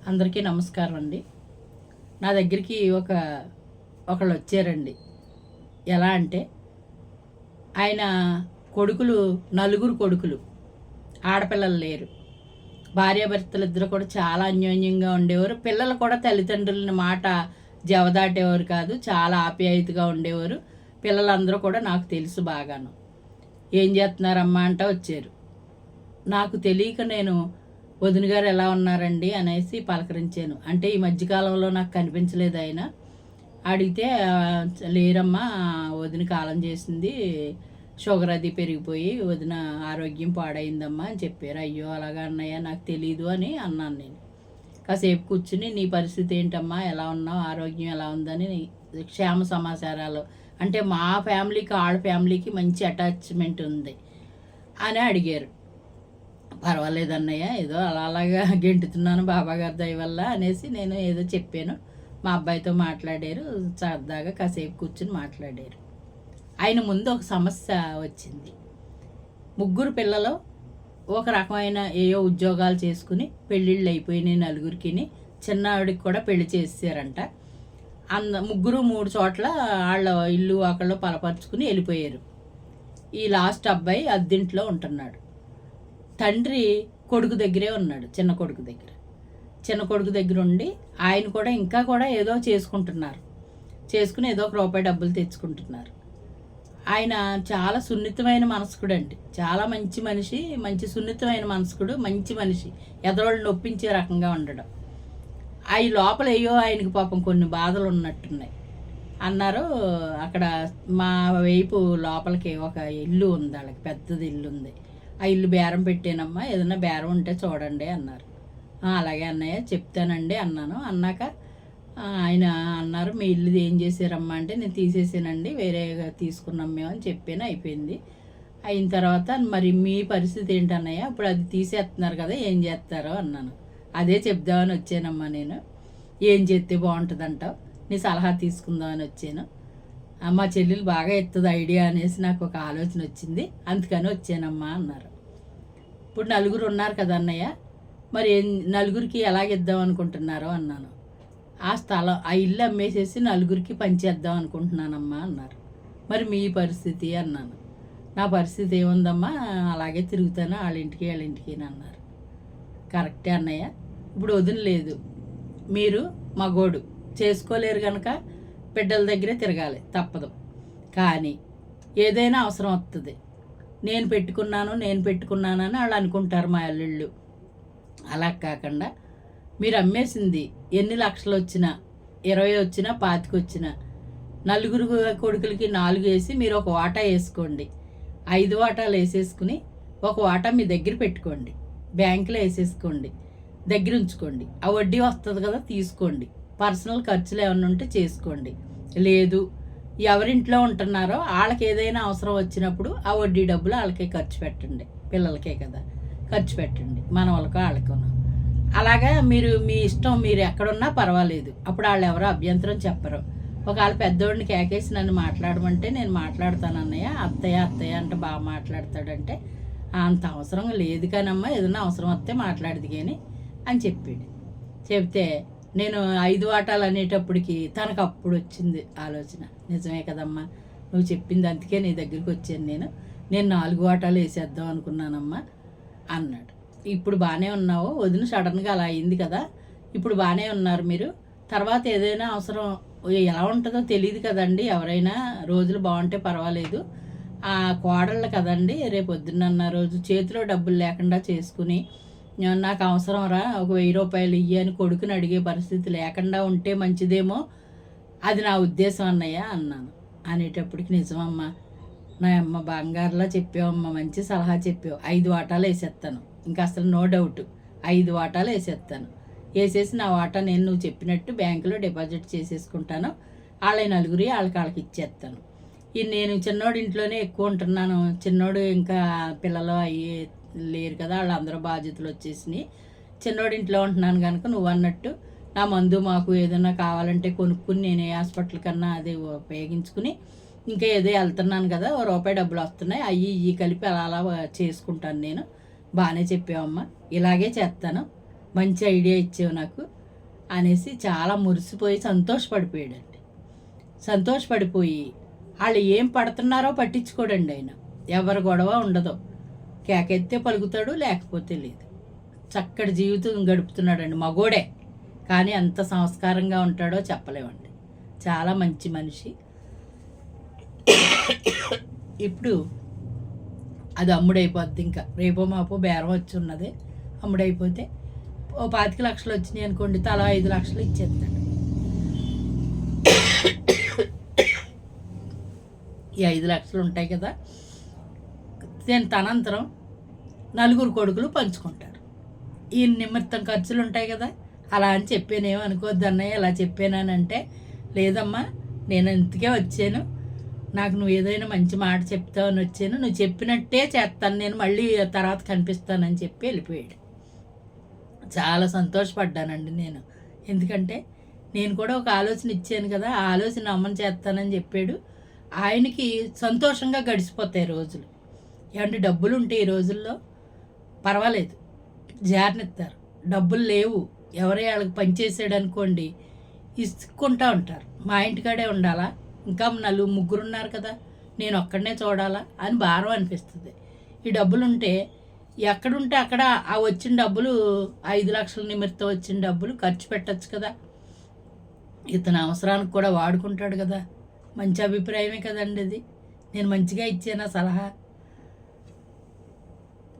అందరికీ నమస్కారం అండి. నా దగ్గరికి ఒకళ్ళు వచ్చారండి. ఎలా అంటే ఆయన నలుగురు కొడుకులు, ఆడపిల్లలు లేరు. భార్యాభర్తలిద్దరూ కూడా చాలా అన్యోన్యంగా ఉండేవారు. పిల్లలు కూడా తల్లిదండ్రులని మాట జవదాటేవారు కాదు. చాలా ఆప్యాయతగా ఉండేవారు. పిల్లలందరూ కూడా నాకు తెలుసు బాగాను. ఏం చేస్తున్నారమ్మా అంట వచ్చారు. నాకు తెలియక నేను వదిన గారు ఎలా ఉన్నారండి అనేసి పలకరించాను. అంటే ఈ మధ్యకాలంలో నాకు కనిపించలేదు ఆయన. అడిగితే లేరమ్మా, వదిన కాలం చేసింది, షుగర్ అది పెరిగిపోయి వదిన ఆరోగ్యం పాడైందమ్మా అని చెప్పారు. అయ్యో అలాగా అన్నయ్య, నాకు తెలీదు అని అన్నాను నేను. కాసేపు కూర్చుని నీ పరిస్థితి ఏంటమ్మా, ఎలా ఉన్నావు, ఆరోగ్యం ఎలా ఉందని క్షేమ సమాచారాలు, అంటే మా ఫ్యామిలీకి ఆడ ఫ్యామిలీకి మంచి అటాచ్మెంట్ ఉంది అని అడిగారు. పర్వాలేదు అన్నయ్య, ఏదో అలాగా గెంటుతున్నాను బాబాగారి దయ వల్ల అనేసి నేను ఏదో చెప్పాను. మా అబ్బాయితో మాట్లాడారు, సరదాగా కాసేపు కూర్చుని మాట్లాడారు. ఆయన ముందు ఒక సమస్య వచ్చింది. ముగ్గురు పిల్లలు ఒక రకమైన ఏయో ఉద్యోగాలు చేసుకుని పెళ్ళిళ్ళు అయిపోయినాయి నలుగురికి. చిన్నవాడికి కూడా పెళ్లి చేసారంట. ముగ్గురు 3 చోట్ల వాళ్ళ ఇల్లు ఒకళ్ళు పలపరుచుకుని వెళ్ళిపోయారు. ఈ లాస్ట్ అబ్బాయి అద్దింట్లో ఉంటున్నాడు. తండ్రి కొడుకు దగ్గరే ఉన్నాడు, చిన్న కొడుకు దగ్గర ఉండి ఆయన కూడా ఇంకా కూడా ఏదో చేసుకుని ఏదో ఒక రూపాయి డబ్బులు తెచ్చుకుంటున్నారు. ఆయన చాలా సున్నితమైన మనస్కుడు అండి. చాలా మంచి మనిషి, మంచి సున్నితమైన మనస్కుడు, మంచి మనిషి, ఎదరోళ్ళు నొప్పించే రకంగా ఉండడం. అవి లోపల అయ్యో ఆయనకి పాపం కొన్ని బాధలు ఉన్నట్టున్నాయి అన్నారు. అక్కడ మా వైపు లోపలికి ఒక ఇల్లు ఉంది, వాళ్ళకి పెద్దది ఇల్లు ఉంది. ఆ ఇల్లు బేరం పెట్టానమ్మా, ఏదైనా బేరం ఉంటే చూడండి అన్నారు. అలాగే అన్నయ్య చెప్తానండి అన్నాను. అన్నాక ఆయన అన్నారు, మీ ఇల్లు ఏం చేశారమ్మా అంటే నేను తీసేసానండి, వేరేగా తీసుకున్నాం మేము అని చెప్పాను. అయిపోయింది. అయిన తర్వాత మరి మీ పరిస్థితి ఏంటన్నయ్య, ఇప్పుడు అది తీసేస్తున్నారు కదా, ఏం చేస్తారో అన్నాను. అదే చెప్దామని వచ్చానమ్మా నేను. ఏం చేస్తే బాగుంటుందంటావు, నీ సలహా తీసుకుందామని వచ్చాను. మా చెల్లెలు బాగా ఎత్తది ఐడియా అనేసి నాకు ఒక ఆలోచన వచ్చింది, అందుకని వచ్చానమ్మా అన్నారు. ఇప్పుడు నలుగురు ఉన్నారు కదా అన్నయ్య, మరి నలుగురికి ఎలాగిద్దాం అనుకుంటున్నారో అన్నాను. ఆ ఇల్లు అమ్మేసేసి నలుగురికి పంచేద్దాం అనుకుంటున్నానమ్మా అన్నారు. మరి మీ పరిస్థితి అన్నాను. నా పరిస్థితి ఏముందమ్మా, అలాగే తిరుగుతాను వాళ్ళింటికి అన్నారు. కరెక్టే అన్నయ్య, ఇప్పుడు వదిలేదు, మీరు మగోడు చేసుకోలేరు కనుక బిడ్డల దగ్గరే తిరగాలి, తప్పదు. కానీ ఏదైనా అవసరం వస్తుంది, నేను పెట్టుకున్నానని వాళ్ళు అనుకుంటారు మా అల్లుళ్ళు. అలా కాకుండా మీరు అమ్మేసింది ఎన్ని లక్షలు వచ్చినా, 20 వచ్చినా, 25 వచ్చినా, నలుగురు కొడుకులకి 4 వేసి మీరు ఒక వాటా వేసుకోండి. 5 వాటాలు వేసేసుకుని ఒక వాటా మీ దగ్గర పెట్టుకోండి, బ్యాంకులో వేసేసుకోండి, దగ్గర ఉంచుకోండి. ఆ వడ్డీ వస్తుంది కదా, తీసుకోండి. పర్సనల్ ఖర్చులు ఏమైనా ఉంటే చేసుకోండి. లేదు, ఎవరింట్లో ఉంటున్నారో వాళ్ళకి ఏదైనా అవసరం వచ్చినప్పుడు ఆ వడ్డీ డబ్బులు వాళ్ళకే ఖర్చు పెట్టండి. పిల్లలకే కదా ఖర్చు పెట్టండి, మన వాళ్ళకో వాళ్ళకును. అలాగా మీరు మీ ఇష్టం, మీరు ఎక్కడున్నా పర్వాలేదు. అప్పుడు వాళ్ళు ఎవరో అభ్యంతరం చెప్పరు. ఒకవేళ పెద్దోడిని కేకేసి నన్ను మాట్లాడమంటే నేను మాట్లాడతాను అన్నయ్య, అత్తయ్య అంటే బాగా మాట్లాడతాడంటే అంత అవసరం లేదు కానమ్మా, ఏదైనా అవసరం వస్తే మాట్లాడదు కానీ అని చెప్పాడు. చెప్తే నేను 5 వాటాలు అనేటప్పటికి తనకు అప్పుడు వచ్చింది ఆలోచన. నిజమే కదమ్మా నువ్వు చెప్పింది, అందుకే నీ దగ్గరికి వచ్చాను నేను 4 వాటాలు వేసేద్దాం అనుకున్నానమ్మా అన్నాడు. ఇప్పుడు బాగానే ఉన్నావు వదిన, సడన్గా అలా అయింది కదా, ఇప్పుడు బాగానే ఉన్నారు మీరు, తర్వాత ఏదైనా అవసరం ఎలా ఉంటుందో తెలియదు కదండి, ఎవరైనా రోజులు బాగుంటే పర్వాలేదు, ఆ కోడళ్ళు కదండి, రేపు పొద్దున్న రోజు చేతిలో డబ్బులు లేకుండా చేసుకుని నాకు అవసరం రా, ఒక 1000 రూపాయలు ఇయ్యి అని కొడుకుని అడిగే పరిస్థితి లేకుండా ఉంటే మంచిదేమో, అది నా ఉద్దేశం అన్నయ్య అన్నాను. అనేటప్పటికి నిజమమ్మా, నా అమ్మ బంగారులా చెప్పావమ్మా, మంచి సలహా చెప్పావు. 5 వాటాలు వేసేస్తాను, ఇంకా అసలు నో డౌట్ 5 వాటాలు వేసేసి నా వాటా నువ్వు చెప్పినట్టు బ్యాంకులో డిపాజిట్ చేసేసుకుంటాను. వాళ్ళ నలుగురి వాళ్ళకి ఇచ్చేస్తాను. నేను చిన్నోడు ఇంట్లోనే ఎక్కువ ఉంటున్నాను, చిన్నోడు ఇంకా పిల్లలు అయ్యి లేరు కదా, వాళ్ళందరూ బాధ్యతలు వచ్చేసినాయి. చిన్నోడి ఇంట్లో ఉంటున్నాను కనుక నువ్వు అన్నట్టు నా మందు మాకు ఏదైనా కావాలంటే కొనుక్కుని నేను ఏ హాస్పిటల్ కన్నా అది ఉపయోగించుకుని ఇంకా ఏదో వెళ్తున్నాను కదా, ₹1 డబ్బులు వస్తున్నాయి, అవి కలిపి అలా చేసుకుంటాను నేను. బాగానే చెప్పావమ్మా, ఇలాగే చేస్తాను, మంచి ఐడియా ఇచ్చావు నాకు అనేసి చాలా మురిసిపోయి సంతోషపడిపోయాడండి. సంతోషపడిపోయి వాళ్ళు ఏం పడుతున్నారో పట్టించుకోడండి ఆయన. ఎవరి గొడవ ఉండదు. కేకెత్తే పలుకుతాడు, లేకపోతే లేదు. చక్కటి జీవితం గడుపుతున్నాడండి. మగోడే, కానీ ఎంత సంస్కారంగా ఉంటాడో చెప్పలేమండి. చాలా మంచి మనిషి. ఇప్పుడు అది అమ్ముడైపోద్ది. ఇంకా రేపో మాపో బేరం వచ్చి ఉన్నది. అమ్ముడైపోతే ఓ 25 లక్షలు వచ్చినాయి అనుకోండి, తలా 5 లక్షలు ఇచ్చేస్తాడు. ఈ 5 లక్షలు ఉంటాయి కదా, తనంతరం 4 కొడుకులు పంచుకుంటారు. ఈ నిమిత్తం ఖర్చులు ఉంటాయి కదా, అలా అని చెప్పానేమో అనుకోద్దు అన్నయ్య, ఇలా చెప్పానంటే, లేదమ్మా నేను ఇంతకే వచ్చాను, నాకు నువ్వు ఏదైనా మంచి మాట చెప్తావని వచ్చాను, నువ్వు చెప్పినట్టే చేస్తాను, నేను మళ్ళీ తర్వాత కనిపిస్తానని చెప్పి వెళ్ళిపోయాడు. చాలా సంతోషపడ్డానండి నేను. ఎందుకంటే నేను కూడా ఒక ఆలోచన ఇచ్చాను కదా, ఆ ఆలోచన అమ్మని చేస్తానని చెప్పాడు. ఆయనకి సంతోషంగా గడిచిపోతాయి రోజులు. ఏమంటే డబ్బులు ఉంటే ఈ రోజుల్లో పర్వాలేదు, జారనిస్తారు. డబ్బులు లేవు, ఎవరే వాళ్ళకి పనిచేసాడు అనుకోండి ఇసుక్కుంటూ ఉంటారు. మా ఇంటికాడే ఉండాలా, ఇంకా 4 ఉన్నారు కదా, నేను ఒక్కడనే చూడాలా అని భారం అనిపిస్తుంది. ఈ డబ్బులు ఉంటే ఎక్కడుంటే అక్కడ ఆ వచ్చిన డబ్బులు 5 లక్షల నిమిత్తం వచ్చిన డబ్బులు ఖర్చు పెట్టచ్చు కదా, ఇతని అవసరానికి కూడా వాడుకుంటాడు కదా. మంచి అభిప్రాయమే కదండి అది. నేను మంచిగా ఇచ్చాను సలహా.